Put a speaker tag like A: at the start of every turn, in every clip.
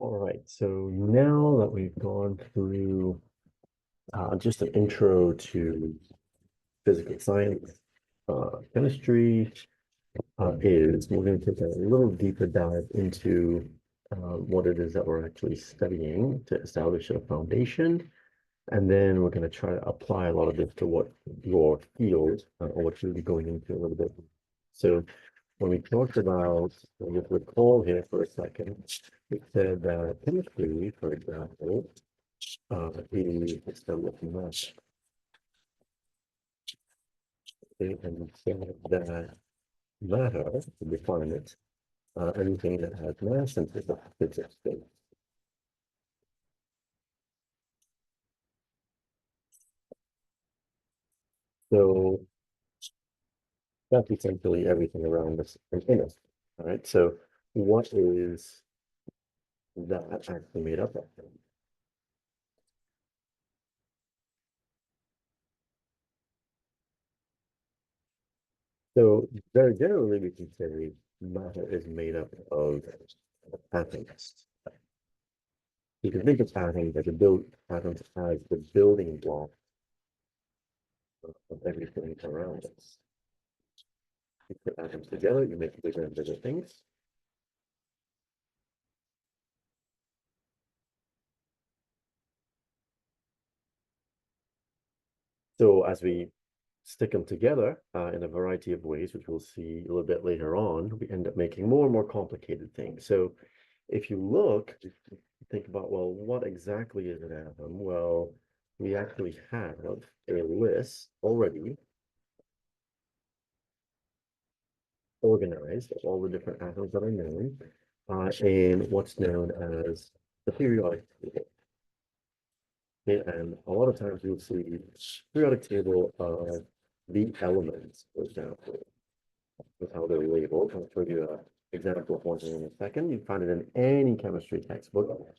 A: All right, so now that we've gone through just an intro to physical science, chemistry is we're going to take a little deeper dive into what it is that we're actually studying to establish a foundation. And then we're going to try to apply a lot of this to what your field or what you'll be going into a little bit. So when we talked about, just recall here for a second, we said that chemistry, for example, is the study of mass. Okay, and we said that matter, to define it, anything that has mass in physics. So that's essentially everything around us and in us. All right, so what is that actually made up of? So very generally, we can say matter is made up of atoms. You can think of atoms as atoms as the building block of everything around us. You put atoms together, you make bigger and bigger things. So as we stick them together in a variety of ways, which we'll see a little bit later on, we end up making more and more complicated things. So if you look, think about, well, what exactly is an atom? Well, we actually have a list already organized of all the different atoms that are known in what's known as the periodic table. Okay, and a lot of times you'll see periodic table of the elements, for example, with how they're labeled. I'll show you an example of one in a second. You find it in any chemistry textbook.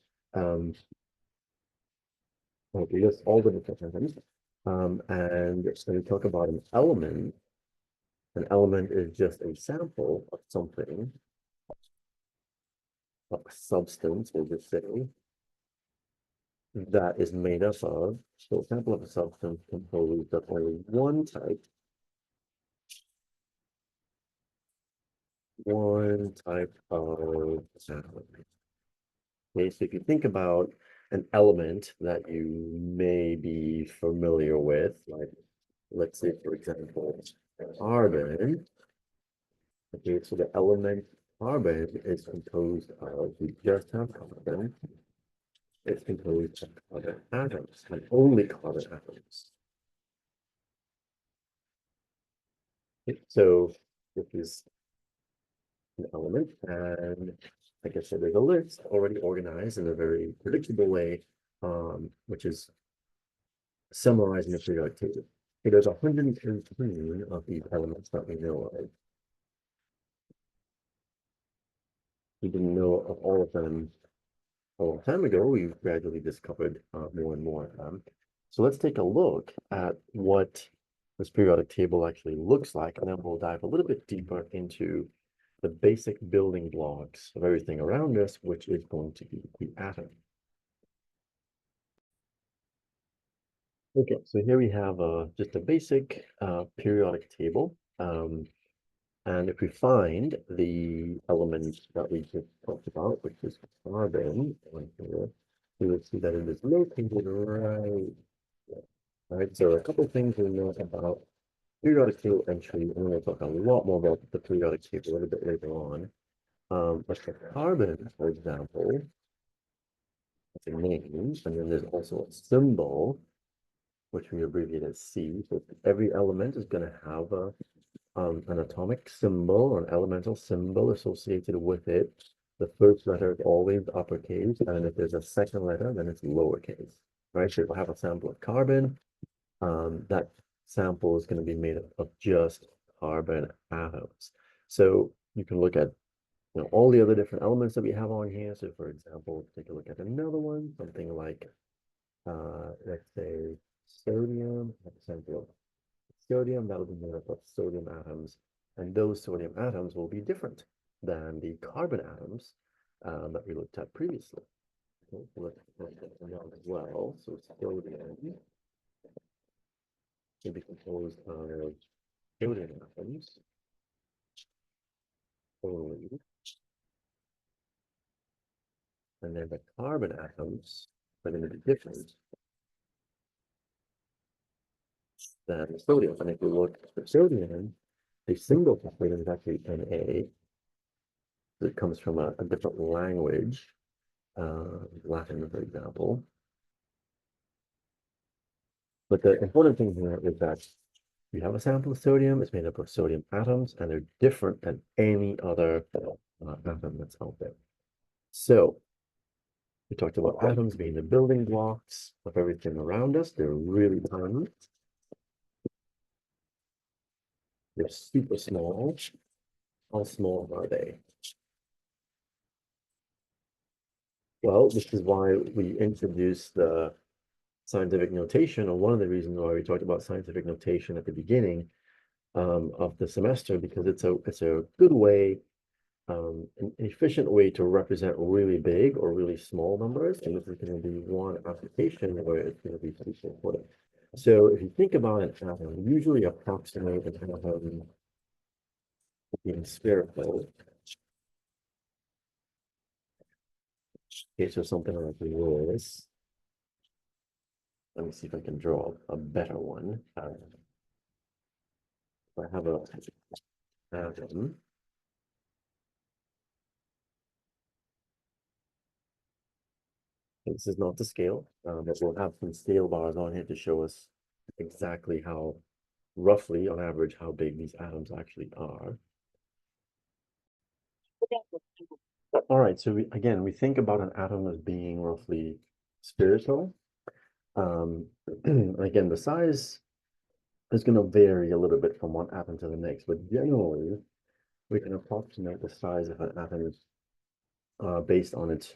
A: We list all the different atoms. And so we talk about an element is just a sample of something, a substance, we'll just say, that is made up of. So a sample of a substance composed of only one type of atom. Okay, so if you think about an element that you may be familiar with, like let's say, for example, carbon. Okay, so the element carbon is composed of, we just have carbon, it's composed of carbon atoms, and only carbon atoms. Okay, so this is an element, and like I said, there's a list already organized in a very predictable way, which is summarizing the periodic table. Okay, there's 113 of these elements that we know of. We didn't know of all of them a long time ago. We've gradually discovered more and more of them. So let's take a look at what this periodic table actually looks like, and then we'll dive a little bit deeper into the basic building blocks of everything around us, which is going to be the atom. Okay, so here we have just a basic periodic table. And if we find the element that we just talked about, which is carbon, here, we will see that it is located right there. All right, so a couple of things we know about periodic table entry, and we'll talk a lot more about the periodic table a little bit later on. But for carbon, for example, it's a name, and then there's also a symbol, which we abbreviate as C. So every element is going to have an atomic symbol or an elemental symbol associated with it. The first letter is always uppercase, and if there's a second letter, then it's lowercase. Right? So if I have a sample of carbon, that sample is going to be made up of just carbon atoms. So you can look at all the other different elements that we have on here. So for example, take a look at another one, something like let's say sodium, sample sodium, that'll be made up of sodium atoms, and those sodium atoms will be different than the carbon atoms that we looked at previously. Okay, so let's write that down as well. So sodium can be composed of sodium atoms only, and then the carbon atoms are going to be different than sodium. And if you look for sodium, the symbol for sodium is actually Na. It comes from a different language, Latin, for example. But the important thing here is that you have a sample of sodium, it's made up of sodium atoms, and they're different than any other atom that's out there. So we talked about atoms being the building blocks of everything around us. They're really tiny. They're super small. How small are they? Well, this is why we introduced the scientific notation, or one of the reasons why we talked about scientific notation at the beginning of the semester, because it's a good way, an efficient way to represent really big or really small numbers, and this is going to be one application where it's going to be super important. So if you think about an atom, usually approximate an atom being spherical. Okay, so something like this. Let me see if I can draw a better one. If I have a atom, this is not the scale, but we'll have some scale bars on here to show us exactly how, roughly on average, how big these atoms actually are. All right, so again, we think about an atom as being roughly spherical. Again, the size is going to vary a little bit from one atom to the next, but generally, we can approximate the size of an atom based on its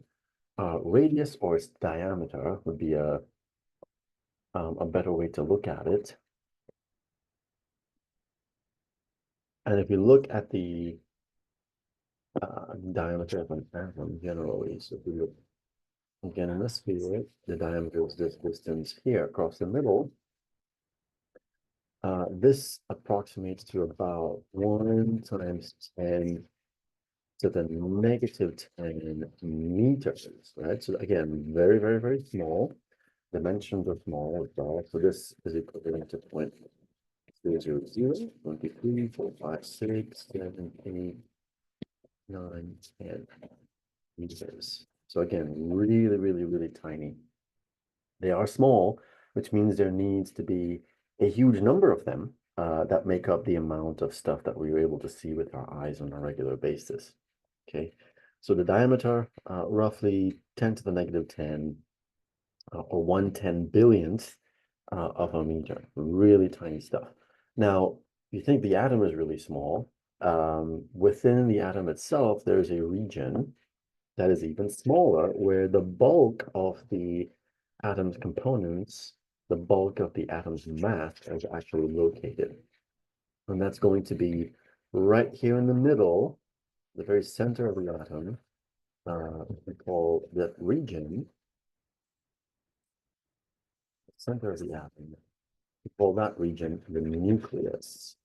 A: radius or its diameter would be a better way to look at it. And if you look at the diameter of an atom generally, so if we look again in this sphere, the diameter is this distance here across the middle. This approximates to about 1 times 10 to the negative 10 meters, right? So again, very, very, very small. Dimensions are small as well. So this is equivalent to 0.000, 1, 2, 3, 4, 5, 6, 7, 8, 9, 10 meters. So again, really, really, really tiny. They are small, which means there needs to be a huge number of them that make up the amount of stuff that we were able to see with our eyes on a regular basis. Okay, so the diameter, roughly 10 to the negative 10, or 1/10 billionth of a meter, really tiny stuff. Now, you think the atom is really small. Within the atom itself, there's a region that is even smaller, where the bulk of the atom's components, the bulk of the atom's mass is actually located. And that's going to be right here in the middle, the very center of the atom. We call that region, the center of the atom. We call that region the nucleus.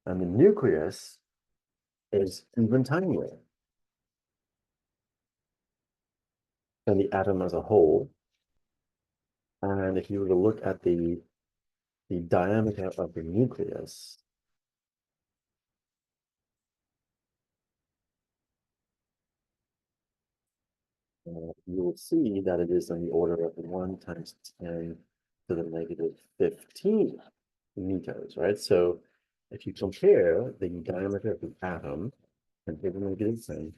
A: And the nucleus is even tinier than the atom as a whole. And if you were to look at the diameter of the nucleus, you will see that it is on the order of 1 times 10 to the negative 15 meters, right? So if you compare the diameter of the atom, 10 to the negative 10,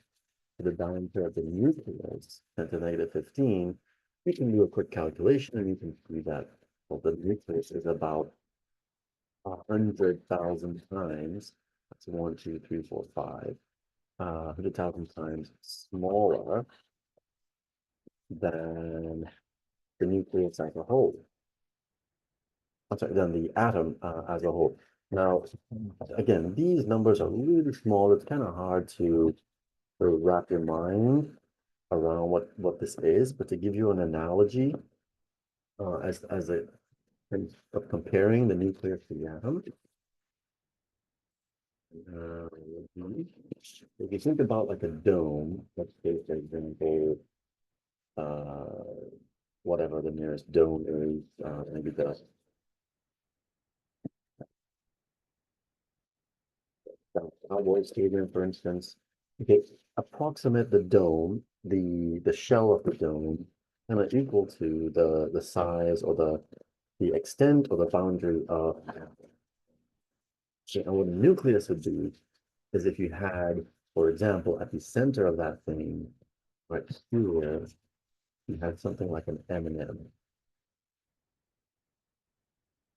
A: to the diameter of the nucleus, 10 to the negative 15, we can do a quick calculation and you can see that, well, the nucleus is about 100,000 times, that's 1, 2, 3, 4, 5, 100,000 times smaller than the nucleus as a whole. I'm sorry, than the atom as a whole. Now, again, these numbers are really small. It's kind of hard to sort of wrap your mind around what this is, but to give you an analogy, as a of comparing the nucleus to the atom, uh, if you think about like a dome, let's say for example, uh, whatever the nearest dome is, maybe the Cowboy Stadium, for instance. Okay, approximate the dome, the shell of the dome, kind of equal to the size or the extent or the boundary of. So, and what a nucleus would be is if you had, for example, at the center of that thing, right here, you had something like an M&M.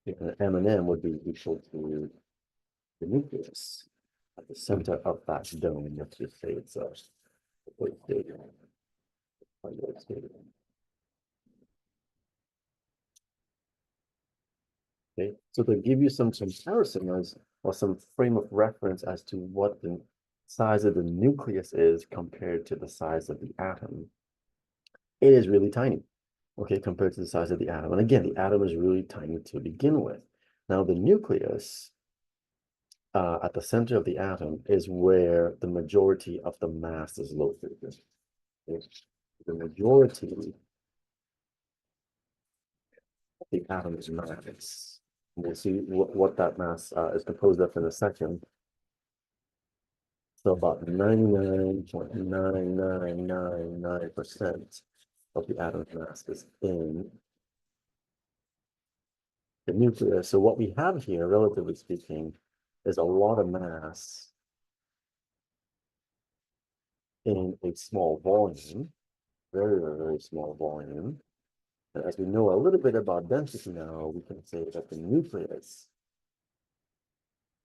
A: An M&M would be equal to the nucleus at the center of that dome. Let's just say it's a stadium. Okay, so to give you some comparison as or some frame of reference as to what the size of the nucleus is compared to the size of the atom, it is really tiny, okay, compared to the size of the atom. And again, the atom is really tiny to begin with. Now, the nucleus at the center of the atom is where the majority of the mass is located. Okay? The majority of the atom's mass. We'll see what that mass is composed of in a second. So about 99.9999% of the atom's mass is in the nucleus. So what we have here, relatively speaking, is a lot of mass in a small volume, very small volume. And as we know a little bit about density now, we can say that the nucleus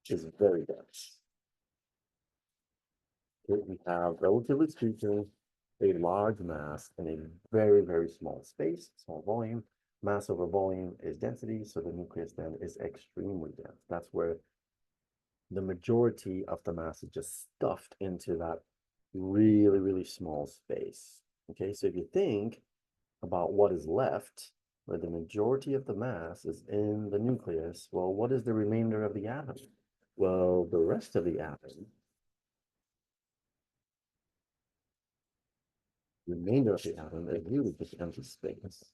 A: is very dense. We have, relatively speaking, a large mass in a very small space, small volume. Mass over volume is density, so the nucleus then is extremely dense. That's where the majority of the mass is just stuffed into that really small space. Okay, so if you think about what is left, where the majority of the mass is in the nucleus, well, what is the remainder of the atom? Well, the rest of the atom, remainder of the atom is really just empty space.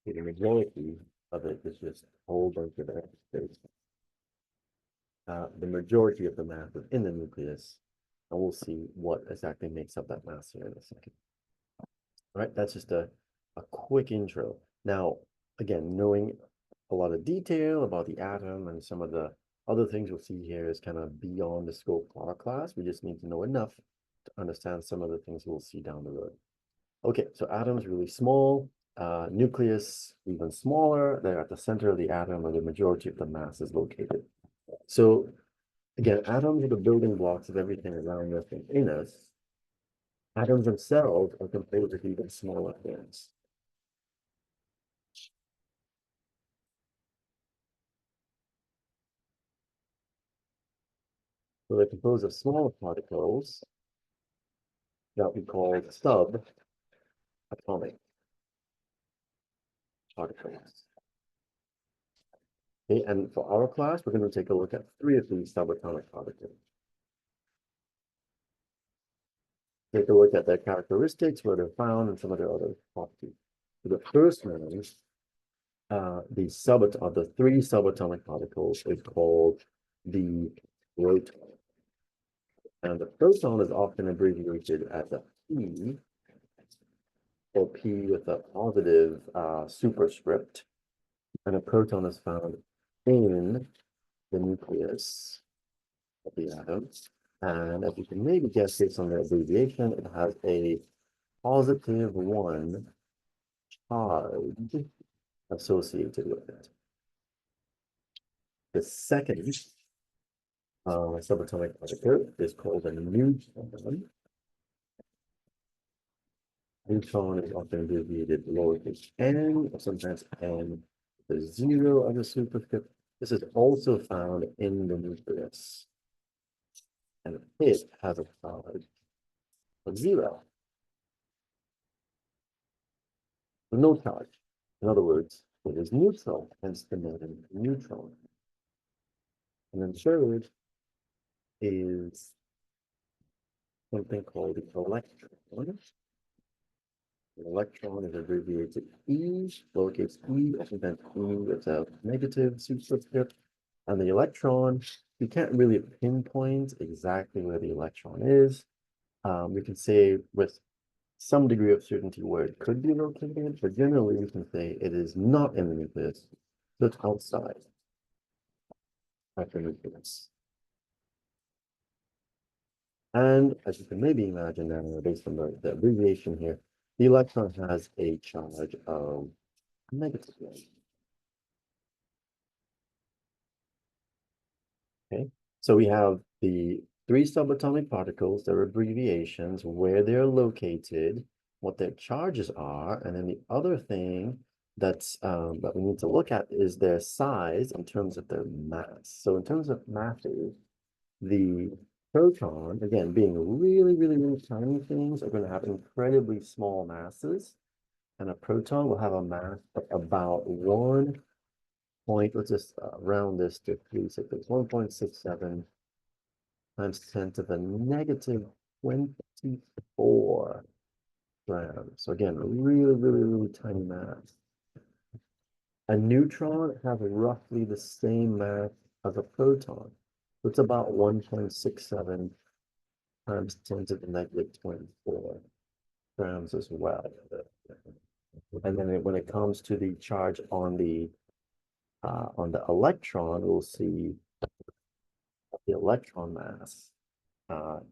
A: The majority of it is just a whole bunch of empty space. The majority of the mass is in the nucleus, and we'll see what exactly makes up that mass here in a second. All right, that's just a quick intro. Now, again, knowing a lot of detail about the atom and some of the other things we'll see here is kind of beyond the scope of our class. We just need to know enough to understand some of the things we'll see down the road. Okay, so atoms really small, nucleus even smaller. They're at the center of the atom where the majority of the mass is located. So again, atoms are the building blocks of everything around us and in us. Atoms themselves are composed of even smaller things. So they're composed of smaller particles that we call subatomic particles. Okay, and for our class, we're going to take a look at 3 of these subatomic particles. Take a look at their characteristics, where they're found, and some of their other properties. So the first one is the 3 subatomic particles is called the proton. And the proton is often abbreviated as a P, or P with a positive superscript. And a proton is found in the nucleus of the atom. And as you can maybe guess based on the abbreviation, it has a +1 charge associated with it. The second subatomic particle is called a neutron. Neutron is often abbreviated lowercase n, or sometimes n the 0 as a superscript. This is also found in the nucleus. And it has a charge of 0. So no charge. In other words, it is neutral, hence the name neutron. And then third is something called the electron. The electron is abbreviated E, lowercase e, often E with a negative superscript. And the electron, we can't really pinpoint exactly where the electron is. We can say with some degree of certainty where it could be located, but generally we can say it is not in the nucleus, so it's outside of the nucleus. And as you can maybe imagine now, based on the abbreviation here, the electron has a charge of negative. Okay, so we have the 3 subatomic particles, their abbreviations, where they're located, what their charges are, and then the other thing that's that we need to look at is their size in terms of their mass. So in terms of masses, the proton, again, being really, really, really tiny things, are going to have incredibly small masses, and a proton will have a mass of about 1 point, let's just round this to 3, so it's 1.67 times 10 to the negative 24 grams. So again, a really, really, really tiny mass. A neutron has roughly the same mass as a proton. So it's about 1.67 times 10 to the negative 24 grams as well. And then when it comes to the charge on the electron, we'll see the electron mass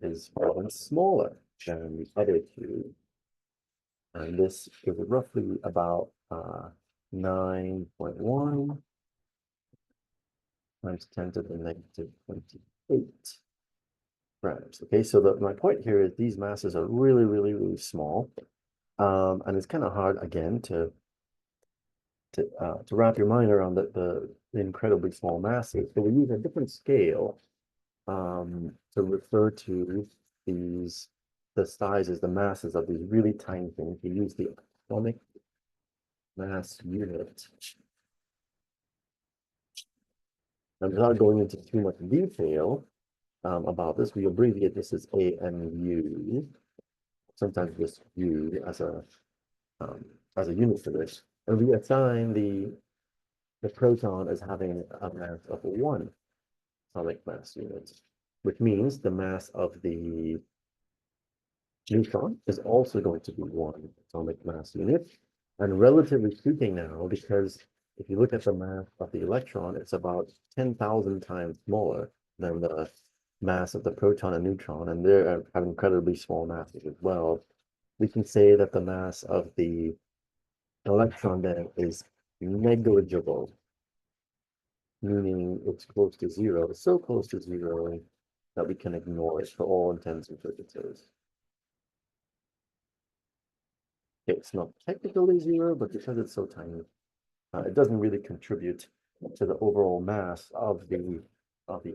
A: is one smaller than the other two. And this is roughly about 9.1 times 10 to the negative 28 grams. Okay, so my point here is these masses are really, really, really small. And it's kind of hard, again, to wrap your mind around the incredibly small masses. So we use a different scale to refer to the sizes, the masses of these really tiny things. We use the atomic mass unit. And without going into too much detail about this, we abbreviate this as AMU. Sometimes just U as a unit for this. And we assign the proton as having a mass of 1 atomic mass unit, which means the mass of the neutron is also going to be 1 atomic mass unit. And relatively speaking now, because if you look at the mass of the electron, it's about 10,000 times smaller than the mass of the proton and neutron, and they have incredibly small masses as well. We can say that the mass of the electron then is negligible, meaning it's close to 0, so close to 0 that we can ignore it for all intents and purposes. It's not technically 0, but because it's so tiny, it doesn't really contribute to the overall mass of the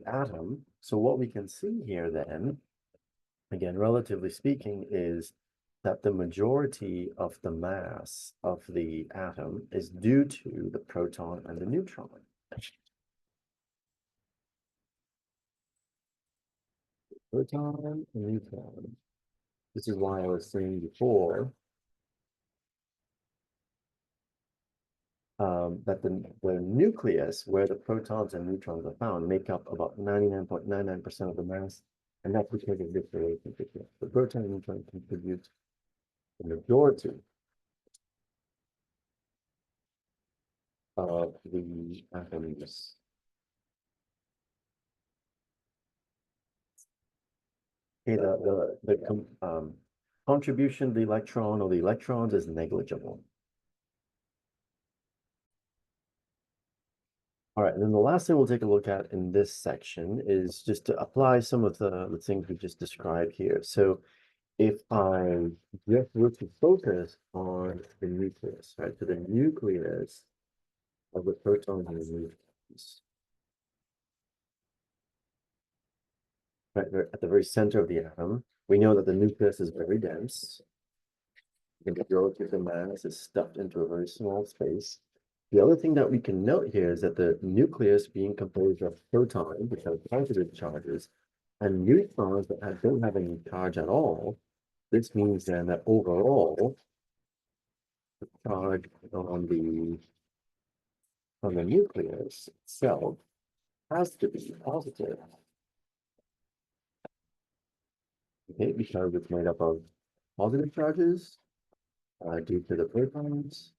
A: atom. So what we can see here then, again, relatively speaking, is that the majority of the mass of the atom is due to the proton and the neutron. Proton and neutron. This is why I was saying before that the nucleus, where the protons and neutrons are found, make up about 99.99% of the mass, and that's because of this relationship. The proton and neutron contribute the majority of the atoms. Okay, the contribution of the electron or the electrons is negligible. All right, and then the last thing we'll take a look at in this section is just to apply some of the things we just described here. So if I just were to focus on the nucleus, right? So the nucleus of the proton in the nucleus, right there at the very center of the atom, we know that the nucleus is very dense. The majority of the mass is stuffed into a very small space. The other thing that we can note here is that the nucleus being composed of protons, which have positive charges, and neutrons that don't have any charge at all. This means then that overall, the charge on the nucleus itself has to be positive. Okay, because it's made up of positive charges due to the protons,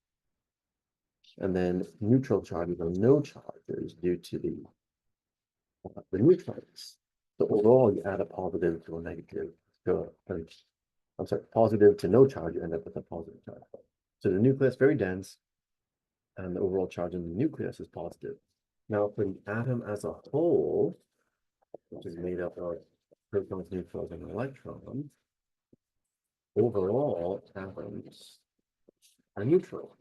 A: and then neutral charges or no charges due to the neutrons. So overall, you add a positive to a negative. I'm sorry, positive to no charge, you end up with a positive charge. So the nucleus very dense, and the overall charge in the nucleus is positive. Now, for the atom as a whole, which is made up of protons, neutrons, and electrons, overall atoms are neutral.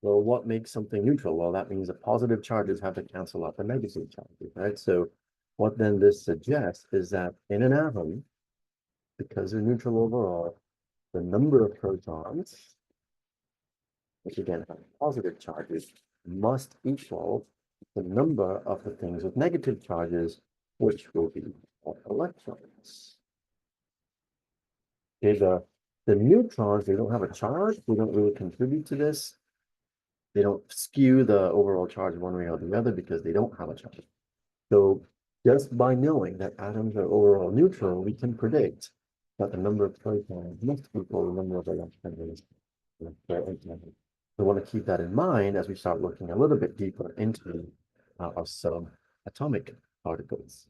A: Well, what makes something neutral? Well, that means the positive charges have to cancel out the negative charges, right? So what then this suggests is that in an atom, because they're neutral overall, the number of protons, which again have positive charges, must equal the number of the things with negative charges, which will be electrons. Okay, the neutrons, they don't have a charge, they don't really contribute to this. They don't skew the overall charge one way or the other because they don't have a charge. So just by knowing that atoms are overall neutral, we can predict that the number of protons must equal the number of electrons. We want to keep that in mind as we start looking a little bit deeper into our subatomic particles.